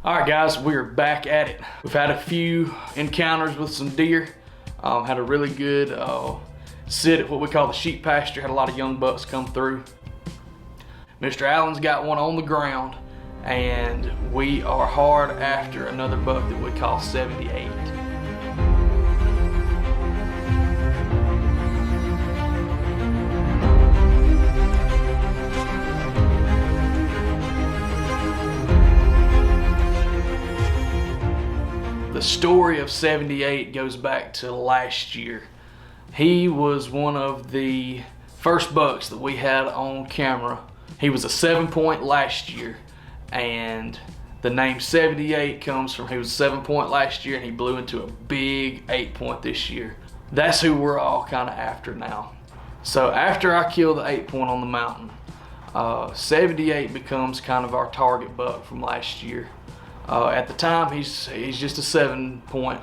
All right, guys, we are back at it. We've had a few encounters with some deer. Had a really good sit at what we call the sheep pasture. Had a lot of young bucks come through. Mr. Allen's got one on the ground, and we are hard after another buck that we call 78. The story of 78 goes back to last year. He was one of the first bucks that we had on camera. He was a 7-point last year, and the name 78 comes from he was a 7-point last year and he blew into a big 8-point this year. That's who we're all kind of after now. So after I kill the 8-point on the mountain, 78 becomes kind of our target buck from last year. At the time, he's just a 7-point,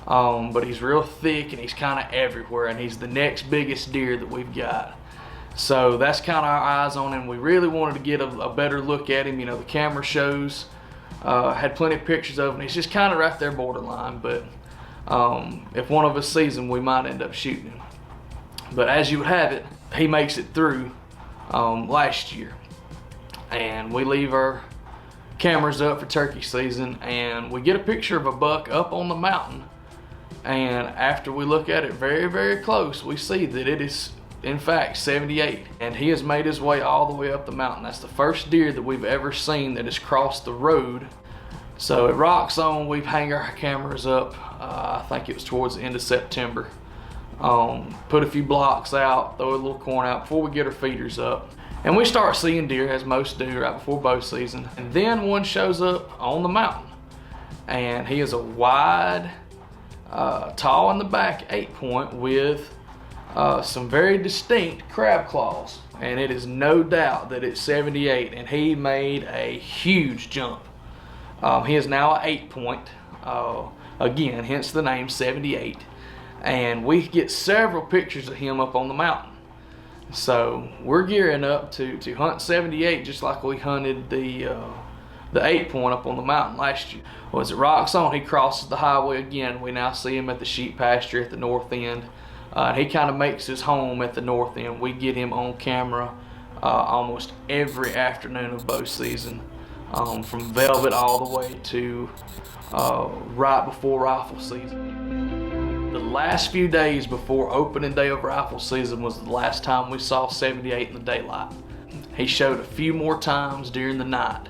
but he's real thick and he's kind of everywhere, and he's the next biggest deer that we've got. So that's kind of our eyes on him. We really wanted to get a better look at him. You know, the camera shows, had plenty of pictures of him. He's just kind of right there borderline, but if one of us sees him, we might end up shooting him. But as you would have it, he makes it through last year, and we leave our cameras up for turkey season, and we get a picture of a buck up on the mountain, and after we look at it very close, we see that it is in fact 78, and he has made his way all the way up the mountain. That's the first deer that we've ever seen that has crossed the road. So at Rock Zone, we hang our cameras up, I think it was towards the end of September. Put a few blocks out, throw a little corn out before we get our feeders up. And we start seeing deer, as most do, right before bow season. And then one shows up on the mountain. And he is a wide, tall in the back 8-point with some very distinct crab claws. And it is no doubt that it's 78. And he made a huge jump. He is now an 8-point. Again, hence the name 78. And we get several pictures of him up on the mountain. So we're gearing up to hunt 78 just like we hunted the 8-point up on the mountain last year. Well, as it Rock Zone, he crosses the highway again. We now see him at the sheep pasture at the north end. He kind of makes his home at the north end. We get him on camera almost every afternoon of bow season, from velvet all the way to right before rifle season. The last few days before opening day of rifle season was the last time we saw 78 in the daylight. He showed a few more times during the night,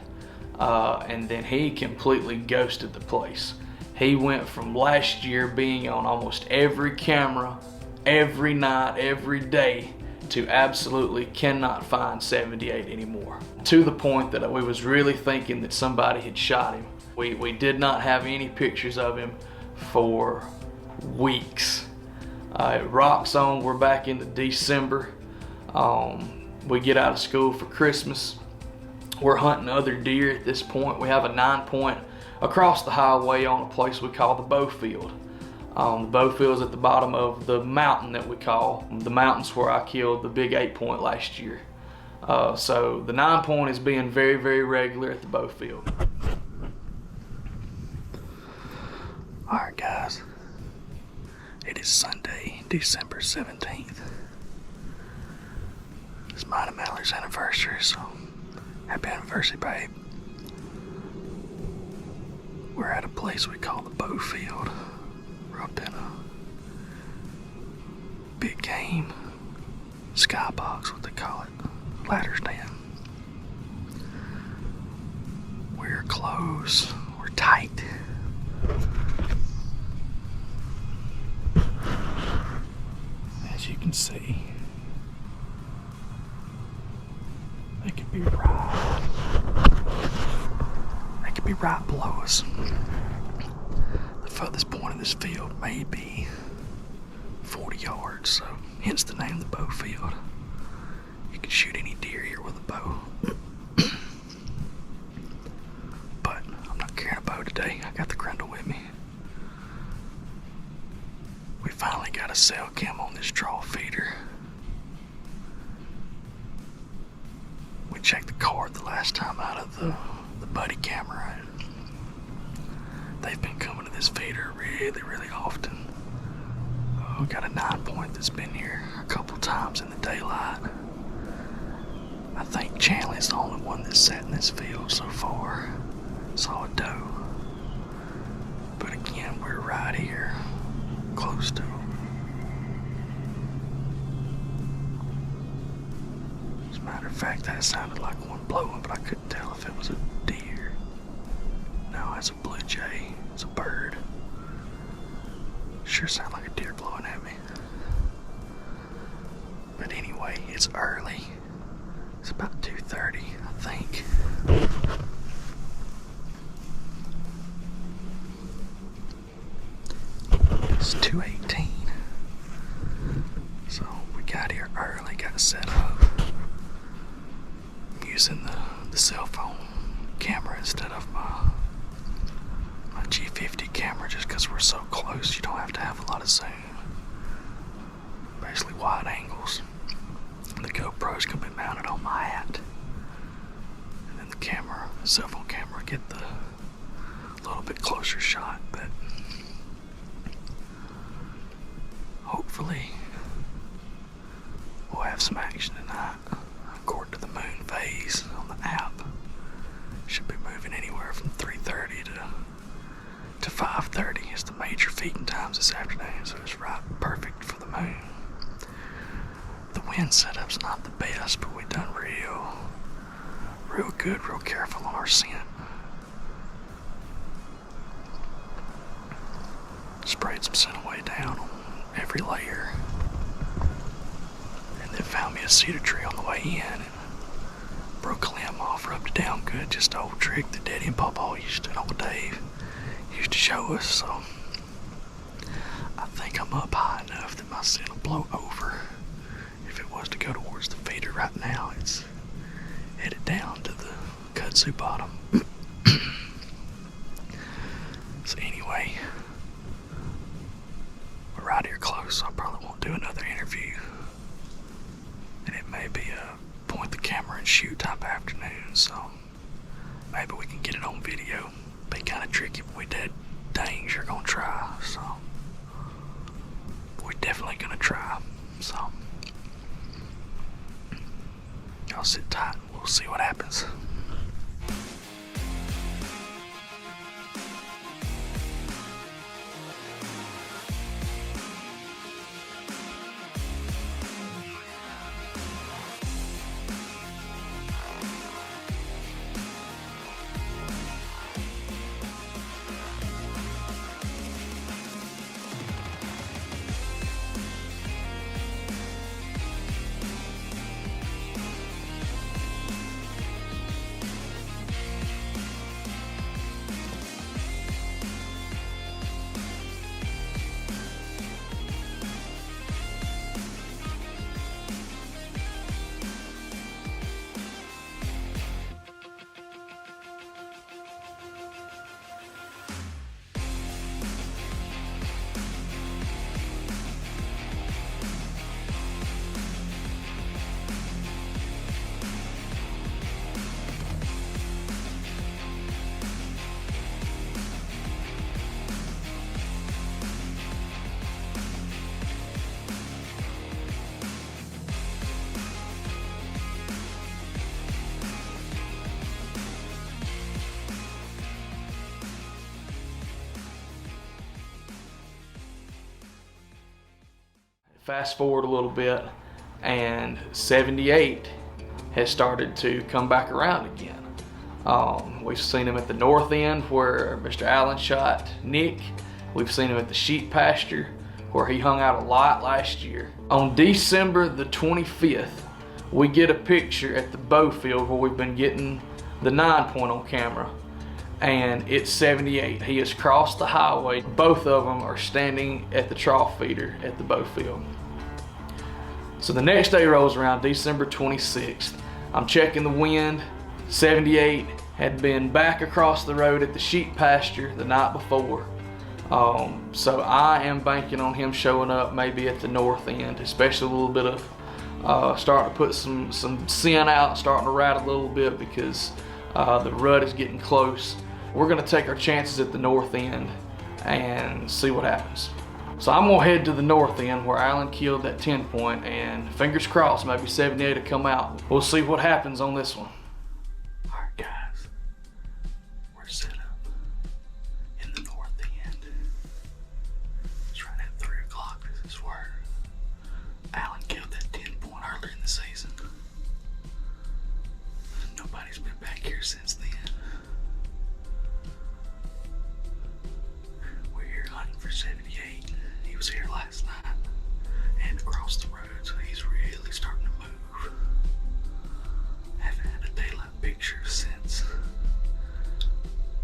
and then he completely ghosted the place. He went from last year being on almost every camera, every night, every day, to absolutely cannot find 78 anymore. To the point that we was really thinking that somebody had shot him. We did not have any pictures of him for weeks. At Rock Zone, we're back into December. We get out of school for Christmas. We're hunting other deer at this point. We have a 9-point across the highway on a place we call the bow field. The bow field is at the bottom of the mountain that we call the mountains where I killed the big 8-point last year. So the 9-point is being very regular at the bow field. All right, guys. It is Sunday, December 17th. It's mine and Mallory's anniversary, so happy anniversary, babe. We're at a place we call the bow field. We're up in a big game skybox, what they call it, ladder stand. We're close, we're tight. As you can see, they could be right below us. The furthest point of this field may be 40 yards, so hence the name of the bow field. You can shoot any deer here with a bow. But I'm not carrying a bow today. I got the Grendel with me. We finally got a cell cam on this draw feeder. We checked the card the last time out of the buddy camera. they've been coming to this feeder really often. Oh, got a 9-point that's been here a couple times in the daylight. I think Chanley's the only one that's sat in this field so far. Saw a doe. But again, we're right here, close to them. As a matter of fact, that sounded like one blowing, but I couldn't tell if it was a deer. No, it's a blue jay. It's a bird. Sure sounded like a deer blowing at me. But anyway, it's early. It's about 2:30, I think. It's 2:18. So we got here early, got set up. I'm using the cell phone camera instead of my G50 camera just because we're so close. You don't have to have a lot of zoom. Basically wide angles. The GoPro's gonna be mounted on my hat. And then the camera, the cell phone camera, get the little bit closer shot, but hopefully we'll have some action tonight. According to the moon phase on the app, should be moving anywhere from 3:30 to 5:30 is the major feeding times this afternoon, so it's right perfect for the moon. The wind setup's not the best, but we've done real good, real careful on our scent. Sprayed some scent away down on every layer, and then found me a cedar tree on the way in and broke a limb off, rubbed it down good. Just an old trick that Daddy and Papa used to, Uncle Dave used to show us. So I think I'm up high enough that my scent will blow over. If it was to go towards the feeder right now, it's headed down to the kudzu bottom. So anyway, we're right here close. I probably won't do another interview, and it may be a point the camera and shoot type afternoon, so maybe we can get it on video. Be kind of tricky, but we dang sure gonna try. So we're definitely gonna try. So y'all sit tight and we'll see what happens. Fast forward a little bit, and 78 has started to come back around again. We've seen him at the north end where Mr. Allen shot Nick. We've seen him at the sheep pasture where he hung out a lot last year. On December the 25th, we get a picture at the bow field where we've been getting the 9-point on camera, and it's 78. He has crossed the highway. Both of them are standing at the trough feeder at the bow field. So the next day rolls around, December 26th. I'm checking the wind. 78 had been back across the road at the sheep pasture the night before. So I am banking on him showing up maybe at the north end, especially a little bit of starting to put some scent out, starting to rat a little bit because the rut is getting close. We're gonna take our chances at the north end and see what happens. So I'm gonna head to the north end where Alan killed that 10 point, and fingers crossed, maybe 78 will come out. We'll see what happens on this one. All right, guys, we're set up in the north end. It's right at 3 o'clock. This is where Alan killed that 10 point earlier in the season. Nobody's been back here since then. We're here hunting for 78. He was here last night and across the road, so he's really starting to move. Haven't had a daylight picture since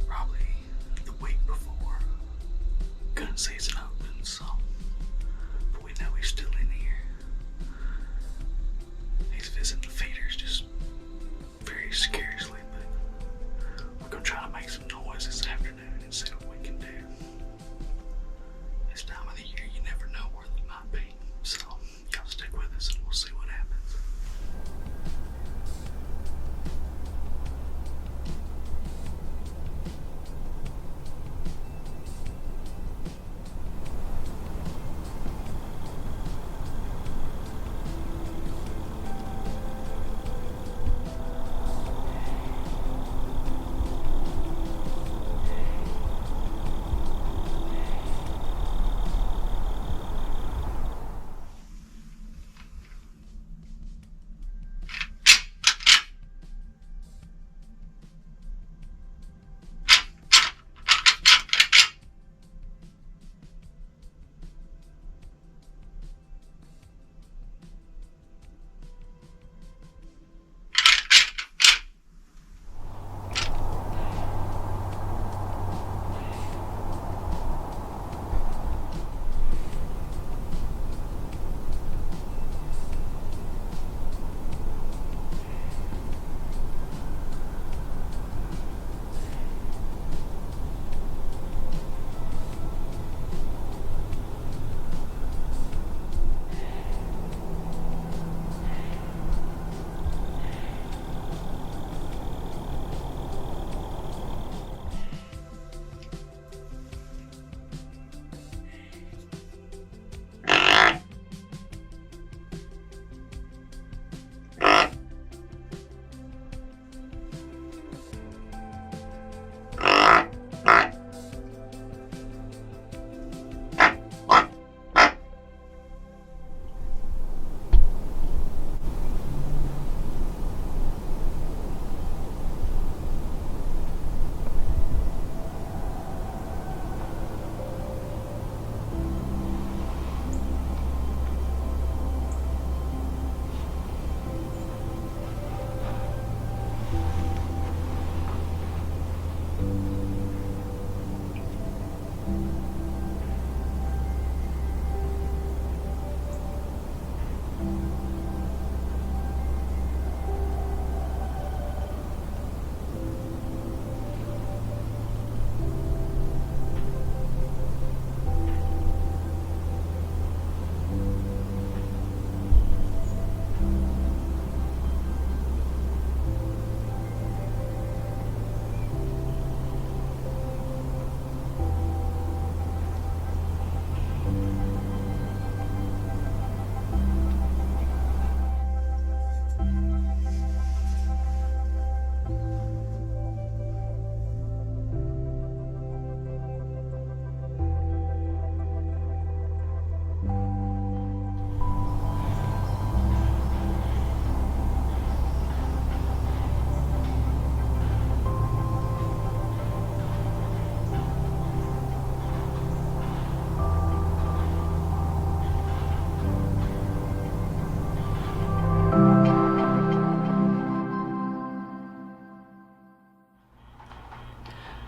probably the week before gun season opened, so but we know he's still in here. He's visiting the feeders just very scarcely, but we're gonna try to make some noise this afternoon and see what we can do. This time of the year, you never know where they might be, so y'all stick with us and we'll see what happens.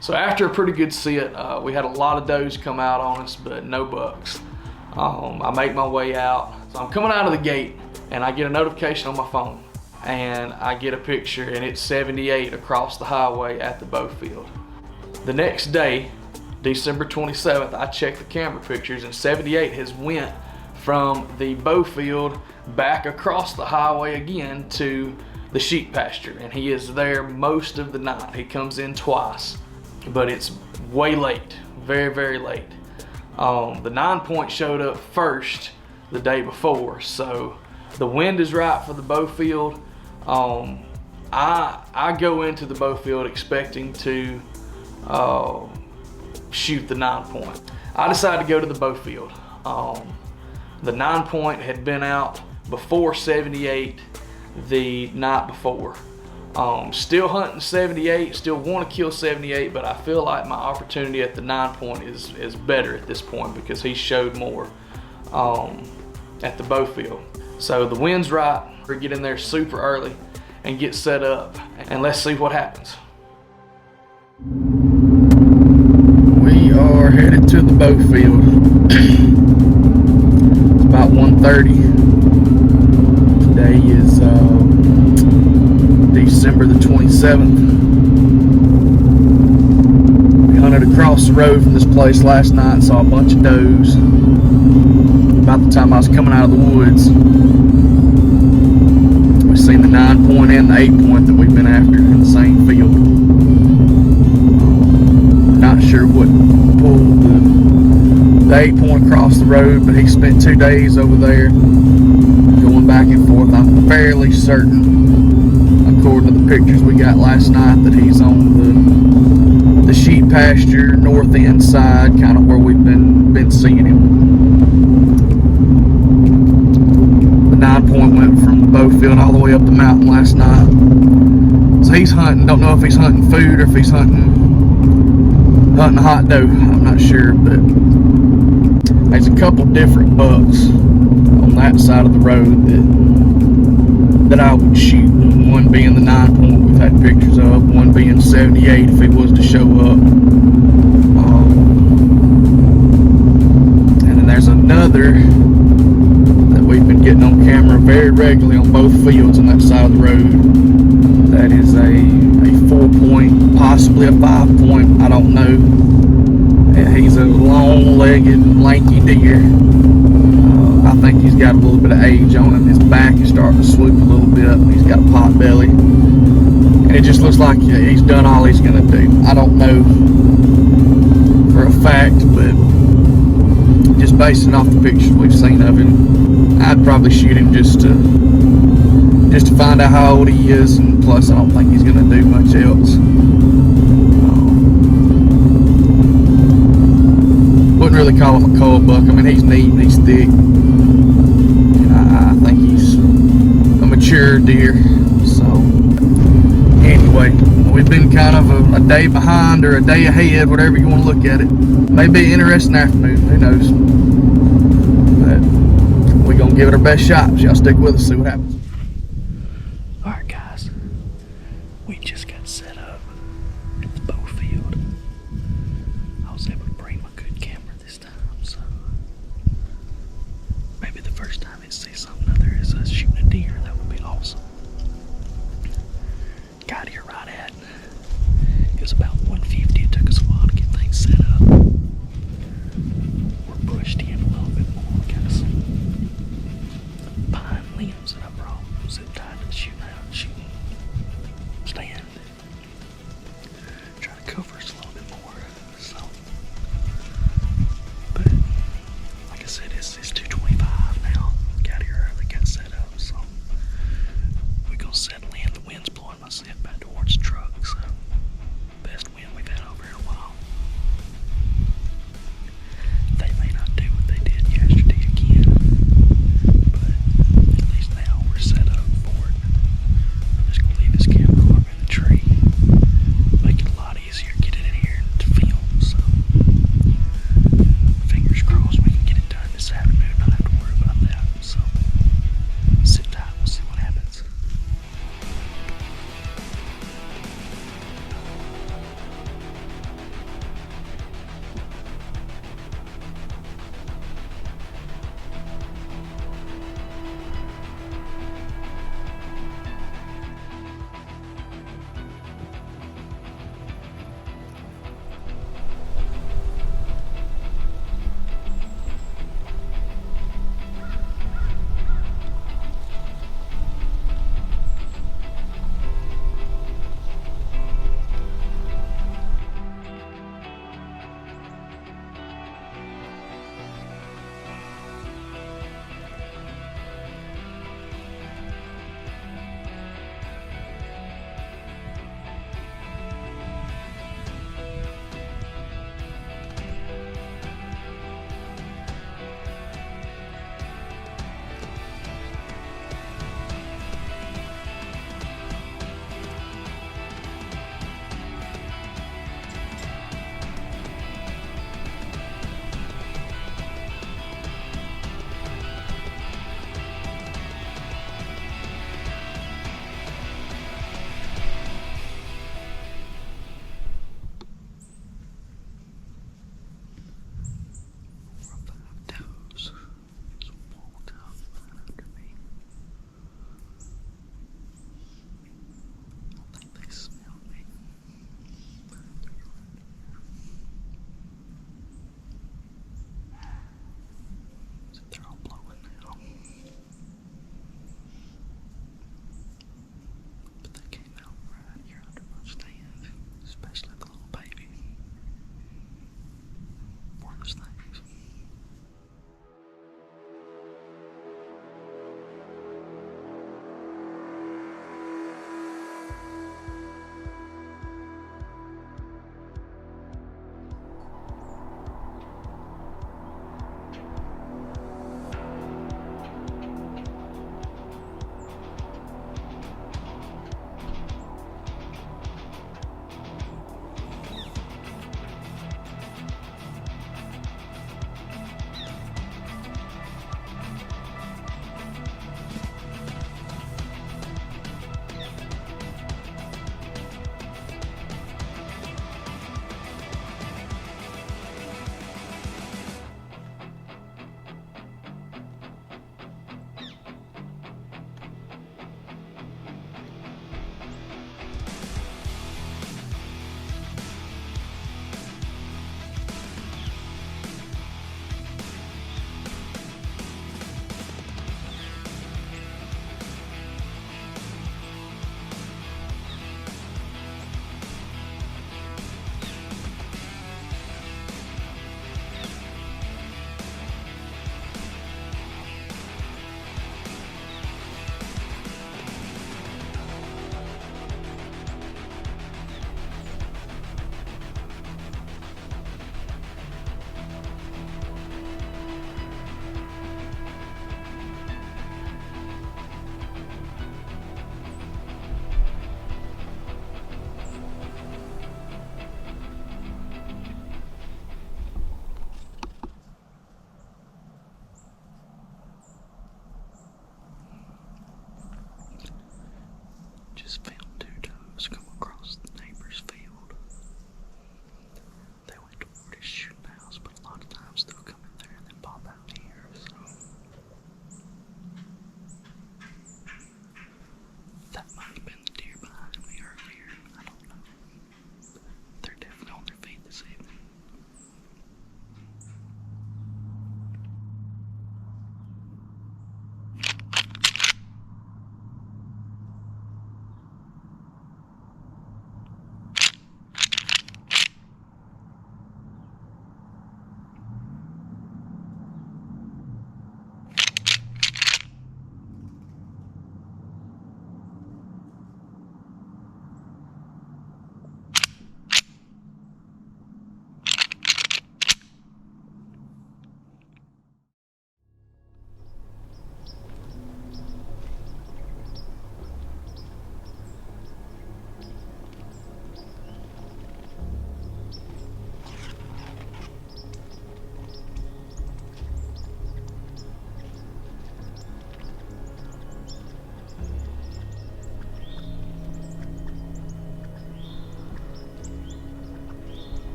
So after a pretty good sit, we had a lot of does come out on us, but no bucks. I make my way out. So I'm coming out of the gate and I get a notification on my phone and I get a picture and it's 78 across the highway at the bow field. The next day, December 27th, I checked the camera pictures and 78 has went from the bow field back across the highway again to the sheep pasture, and he is there most of the night. He comes in twice. but it's way late, very, very late. The 9-point showed up first the day before, so the wind is right for the bow field. I go into the bow field expecting to shoot the 9-point. I decided to go to the bow field. The 9-point had been out before 78 the night before. Still hunting 78, still want to kill 78, but I feel like my opportunity at the 9-point is better at this point because he showed more at the bow field. So the wind's right. We get in there super early and get set up, and let's see what happens. We are headed to the bow field. It's about 1:30. Today is December the 27th. We hunted across the road from this place last night and saw a bunch of does. About the time I was coming out of the woods, we seen the 9-point and the 8-point that we've been after in the same field. Not sure what pulled the 8-point across the road, but he spent 2 days over there going back and forth. I'm fairly certain, according to the pictures we got last night, that he's on the sheep pasture north end side, kind of where we've been seeing him. The 9-point went from the bow field all the way up the mountain last night. So he's hunting. Don't know if he's hunting food or if he's hunting a hot doe. I'm not sure, but there's a couple different bucks on that side of the road that I would shoot. One being the 9-point we've had pictures of, one being 78 if he was to show up. And then there's another that we've been getting on camera very regularly on both fields on that side of the road. That is a 4-point, possibly a 5-point, I don't know. He's a long-legged, lanky deer. I think he's got a little bit of age on him. His back is starting to swoop a little bit. He's got a pot belly. And it just looks like he's done all he's going to do. I don't know for a fact, but just basing off the pictures we've seen of him, I'd probably shoot him just to find out how old he is, and plus I don't think he's going to do much else. Wouldn't really call him a cull buck. I mean, he's neat and he's thick. And I think he's a mature deer. So anyway, we've been kind of a day behind or a day ahead, whatever you want to look at it. Maybe an interesting afternoon, who knows. But we're going to give it our best shot. So y'all stick with us, see what happens. Alright guys, we just got set up at the bow field. I was able to bring my good camera this time, so maybe the first time it sees something other is us shooting a deer. That would be awesome. Got here right at, it was about 1:50. It took us a while to get things set up. We're brushed in a little bit more. We got some pine limbs that I brought zip tied to the shooting stand. Try to cover us a little bit more. So, but like I said, it's 2:25 now. Got here early, got set up. So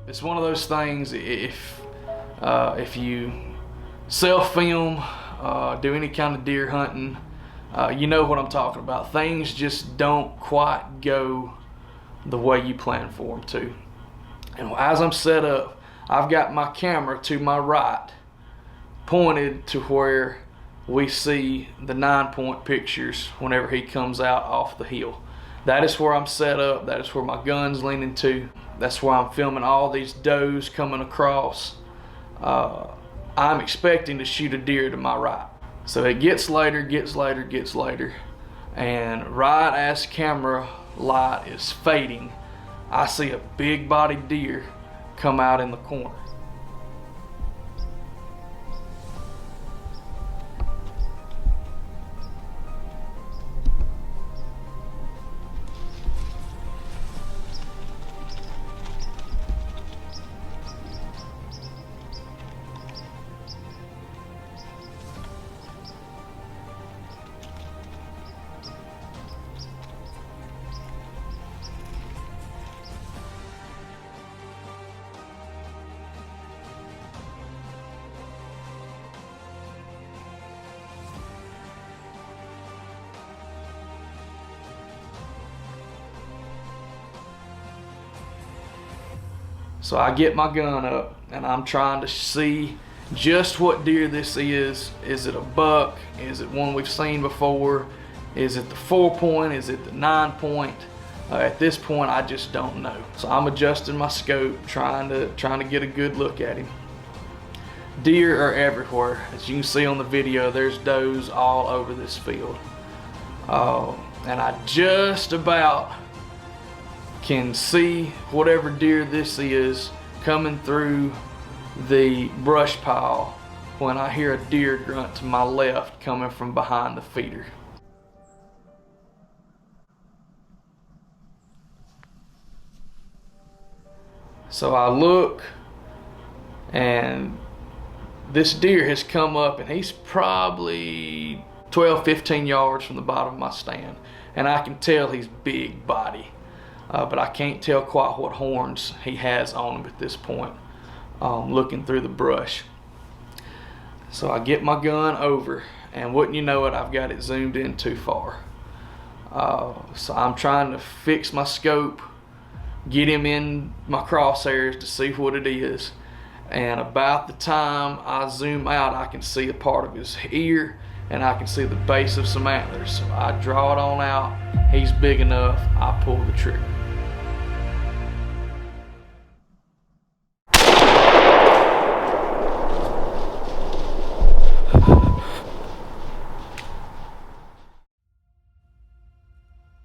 It's one of those things, if you self-film, do any kind of deer hunting, you know what I'm talking about. Things just don't quite go the way you plan for them to. And as I'm set up, I've got my camera to my right, pointed to where we see the 9-point pictures whenever he comes out off the hill. That is where I'm set up. That is where my gun's leaning to. That's why I'm filming all these does coming across. I'm expecting to shoot a deer to my right. So it gets later, and right as camera light is fading, I see a big bodied deer come out in the corner. So I get my gun up and I'm trying to see just what deer this is. Is it a buck? Is it one we've seen before? Is it the 4-point? Is it the 9-point? At this point, I just don't know. So I'm adjusting my scope, trying to get a good look at him. Deer are everywhere. As you can see on the video, there's does all over this field. And I just about can see whatever deer this is coming through the brush pile when I hear a deer grunt to my left coming from behind the feeder. So I look, and this deer has come up, and he's probably 12-15 yards from the bottom of my stand, and I can tell he's big body, but I can't tell quite what horns he has on him at this point, looking through the brush. So I get my gun over, and wouldn't you know it, I've got it zoomed in too far. So I'm trying to fix my scope, get him in my crosshairs to see what it is, and about the time I zoom out, I can see a part of his ear and I can see the base of some antlers. So I draw it on out, he's big enough, I pull the trigger.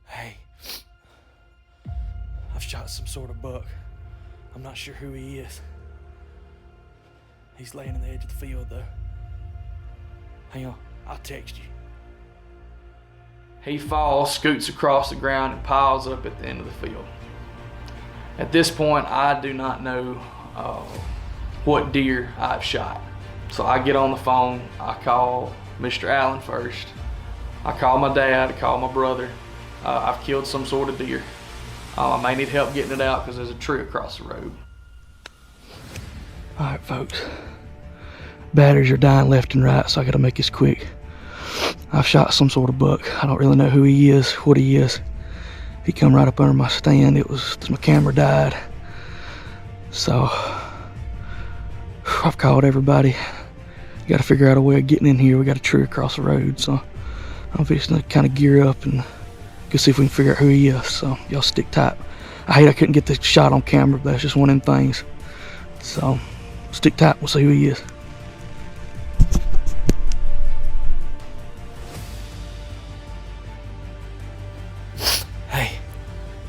Hey, I've shot some sort of buck. I'm not sure who he is. He's laying on the edge of the field though. Hang on, I'll text you. He falls, scoots across the ground, and piles up at the end of the field. At this point, I do not know what deer I've shot. So I get on the phone, I call Mr. Allen first. I call my dad, I call my brother. I've killed some sort of deer. I may need help getting it out because there's a tree across the road. All right, folks. Batteries are dying left and right, so I gotta make this quick. I've shot some sort of buck. I don't really know who he is, what he is. He come right up under my stand. It was, my camera died. So, I've called everybody. Gotta figure out a way of getting in here. We got a tree across the road, so I'm fixing to kind of gear up and go see if we can figure out who he is. So, y'all stick tight. I hate I couldn't get the shot on camera, but that's just one of them things. So, stick tight, we'll see who he is. Hey,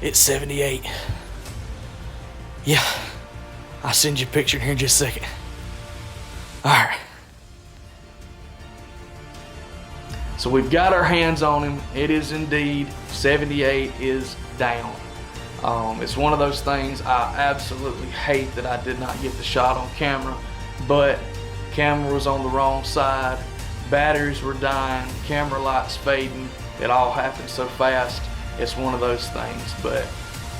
it's 78. Yeah, I'll send you a picture here in just a second. Alright. So we've got our hands on him. It is indeed 78 is down. It's one of those things I absolutely hate that I did not get the shot on camera, but camera was on the wrong side, batteries were dying, camera lights fading, it all happened so fast. It's one of those things, but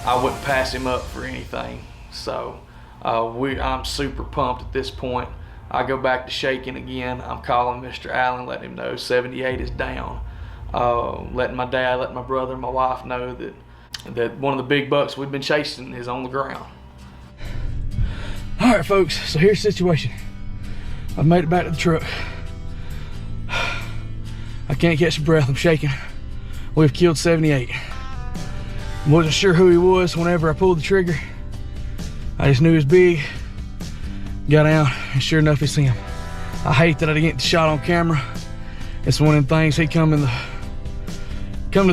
I wouldn't pass him up for anything. So I'm super pumped at this point. I go back to shaking again. I'm calling Mr. Allen, letting him know 78 is down. Letting my dad, letting my brother, my wife know that one of the big bucks we've been chasing is on the ground. All right, folks, so here's the situation. I've made it back to the truck. I can't catch a breath, I'm shaking. We've killed 78. Wasn't sure who he was whenever I pulled the trigger. I just knew he was big. Got down, and sure enough, it's him. I hate that I didn't get the shot on camera. It's one of them things, he come to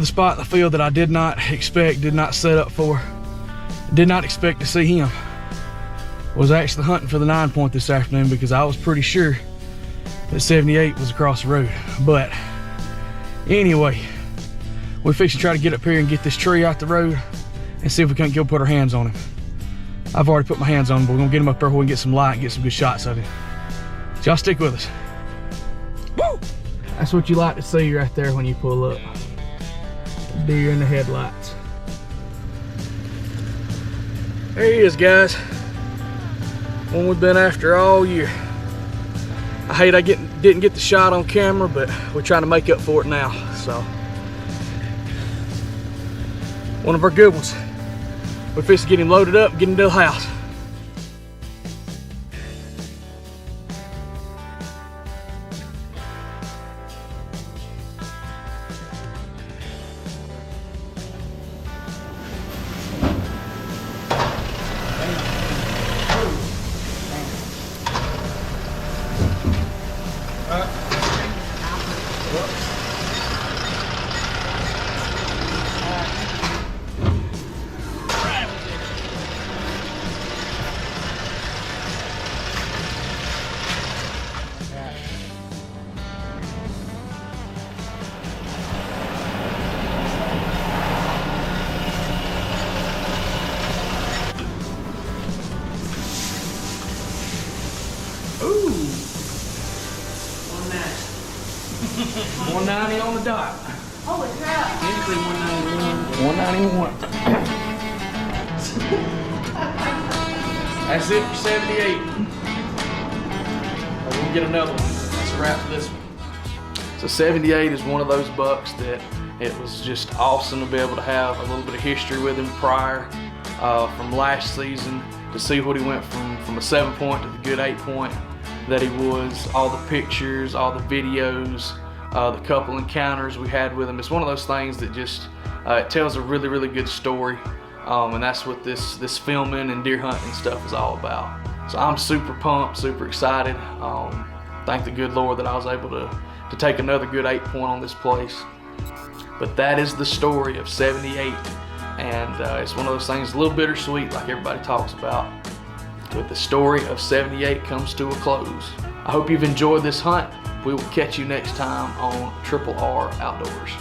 the spot in the field that I did not expect, did not set up for. Did not expect to see him. Was actually hunting for the 9-point this afternoon because I was pretty sure that 78 was across the road. But anyway, we're fixing to try to get up here and get this tree out the road and see if we can't go put our hands on him. I've already put my hands on him, but we're gonna get him up there where we can get some light and get some good shots of him. So y'all stick with us. Woo! That's what you like to see right there when you pull up. Deer in the headlights. There he is, guys. One we've been after all year. I hate I didn't get the shot on camera, but we're trying to make up for it now. So, one of our good ones. We're fixing to get him loaded up, get him to the house. Ooh. 190. 190 on the dot. Holy crap. Usually 191. 191. That's it for 78. We'll get another one. That's a wrap for this one. So 78 is one of those bucks that it was just awesome to be able to have a little bit of history with him prior from last season, to see what he went from a 7-point to the good 8-point that he was, all the pictures, all the videos, the couple encounters we had with him. It's one of those things that just it tells a really, really good story, and that's what this filming and deer hunting stuff is all about. So I'm super pumped, super excited. Thank the good Lord that I was able to take another good 8-point on this place. But that is the story of 78, and it's one of those things a little bittersweet, like everybody talks about. But the story of 78 comes to a close. I hope you've enjoyed this hunt. We will catch you next time on Triple R Outdoors.